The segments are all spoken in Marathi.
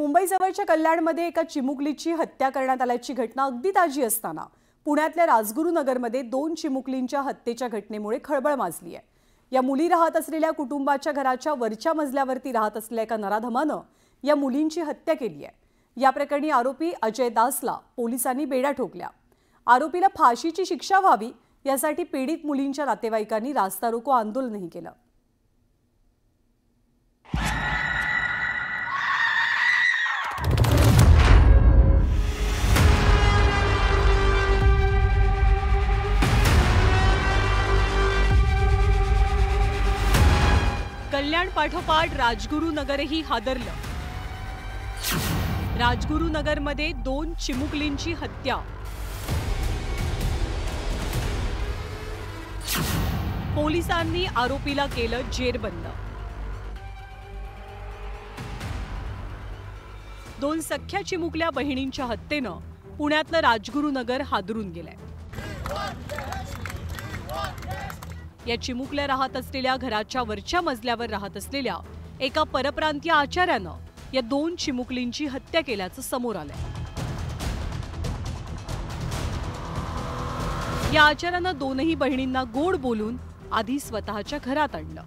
मुंबईजवळच्या कल्याणमध्ये एका चिमुकलीची हत्या करण्यात आल्याची घटना अगदी ताजी असताना पुण्यातल्या राजगुरुनगरमध्ये 2 चिमुकलींच्या हत्येच्या घटनेमुळे खळबळ माजली आहे। या मुली राहत असलेल्या कुटुंबाच्या घराच्या वरच्या मजल्यावरती राहत असलेल्या एका नराधमानं या मुलींची हत्या केली आहे। या प्रकरणी आरोपी अजय दासला पोलिसांनी बेड्या ठोकल्या। आरोपीला फाशीची शिक्षा व्हावी यासाठी पीडित मुलींच्या नातेवाईकांनी रास्ता रोको आंदोलनही केलं। कल्याण पाठोपाठ राजगुरुनगरही हादरलं। राजगुरुनगरमध्ये 2 चिमुकलींची हत्या। पोलिसांनी आरोपीला केलं जेरबंद। 2 सख्या चिमुकल्या बहिणींच्या हत्येनं पुण्यातलं राजगुरुनगर हादरून गेलंय। या चिमुकल्या राहत असलेल्या घराच्या वरच्या मजल्यावर राहत असलेल्या एका परप्रांतीय आचार्यानं या 2 चिमुकलींची हत्या केल्याचं समोर आलंय। या आचार्यानं 2ही बहिणींना गोड बोलून आधी स्वतःच्या घरात आणलं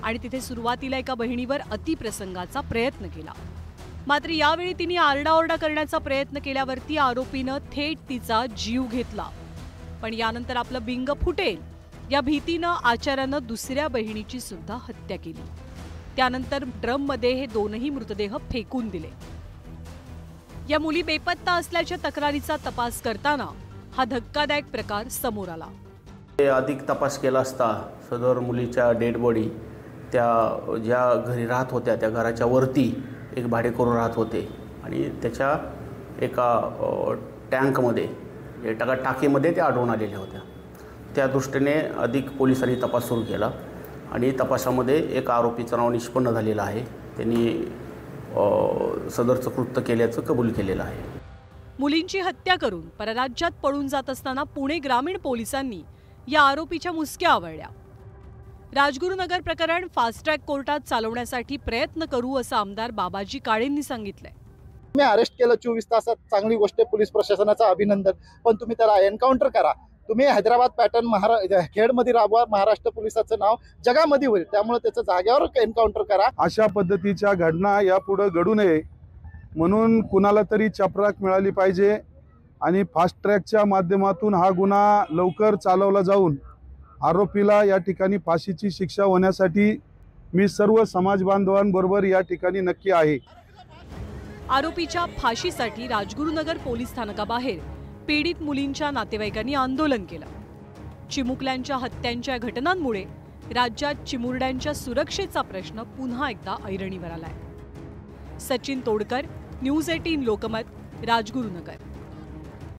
आणि तिथे सुरुवातीला एका बहिणीवर अतिप्रसंगाचा प्रयत्न केला। मात्र यावेळी तिने आरडाओरडा करण्याचा प्रयत्न केल्यावरती आरोपीनं थेट तिचा जीव घेतला। पण यानंतर आपलं बिंग फुटेल या भीतीनं आचार्यानं दुसऱ्या बहिणीची सुद्धा हत्या केली। त्यानंतर ड्रममध्ये हे 2ही मृतदेह फेकून दिले। या मुली बेपत्ता असल्याच्या तक्रारीचा तपास करताना हा धक्कादायक प्रकार समोर आला। अधिक तपास केला असता सदर मुलीच्या डेड बॉडी त्या ज्या घरी राहत होत्या त्या घराच्या वरती एक भाडेकरू राहत होते आणि त्याच्या एका टँकमध्ये टाकीमध्ये त्या आढळून आलेल्या होत्या। त्या दृष्टीने अधिक पोलिसांनी तपास सुरू केला आणि तपासामध्ये एक आरोपीचं नाव निष्पन्न झालेलं आहे। त्यांनी सदरचं कृत्य केल्याचं कबूल केलेलं आहे। मुलींची हत्या करून परराज्यात पळून जात असताना पुणे ग्रामीण पोलिसांनी या आरोपीच्या मुसक्या आवळल्या। राजगुरुनगर प्रकरण फास्ट ट्रॅक कोर्टात चालवण्यासाठी प्रयत्न करू असं आमदार बाबाजी काळेंनी सांगितलंय। मी अरेस्ट केलं 24 तासात, चांगली गोष्ट, पोलीस प्रशासनाचं अभिनंदन, पण तुम्ही त्याला एन्काउंटर करा। तुम्ही हैदराबाद पॅटर्न खेडमध्ये राबवा, महाराष्ट्र पोलिसाचं नाव जगामध्ये होईल, त्यामुळे त्याचं जागेवर एन्काउंटर करा। अशा पद्धतीच्या घटना यापुढे घडू नये म्हणून कुणाला तरी चपराक मिळाली पाहिजे आणि फास्ट ट्रॅकच्या माध्यमातून हा गुन्हा लवकर चालवला जाऊन आरोपीला या ठिकाणी फाशीची शिक्षा होण्यासाठी मी सर्व समाज बांधवांबरोबर या ठिकाणी नक्की आहे। आरोपीच्या फाशीसाठी राजगुरुनगर पोलीस स्थानकाबाहेर पीडित मुलींच्या नातेवाईकांनी आंदोलन केलं। चिमुकल्यांच्या हत्यांच्या घटनांमुळे राज्यात चिमुरड्यांच्या सुरक्षेचा प्रश्न पुन्हा एकदा ऐरणीवर आलाय। सचिन तोडकर, न्यूज 18 लोकमत, राजगुरुनगर।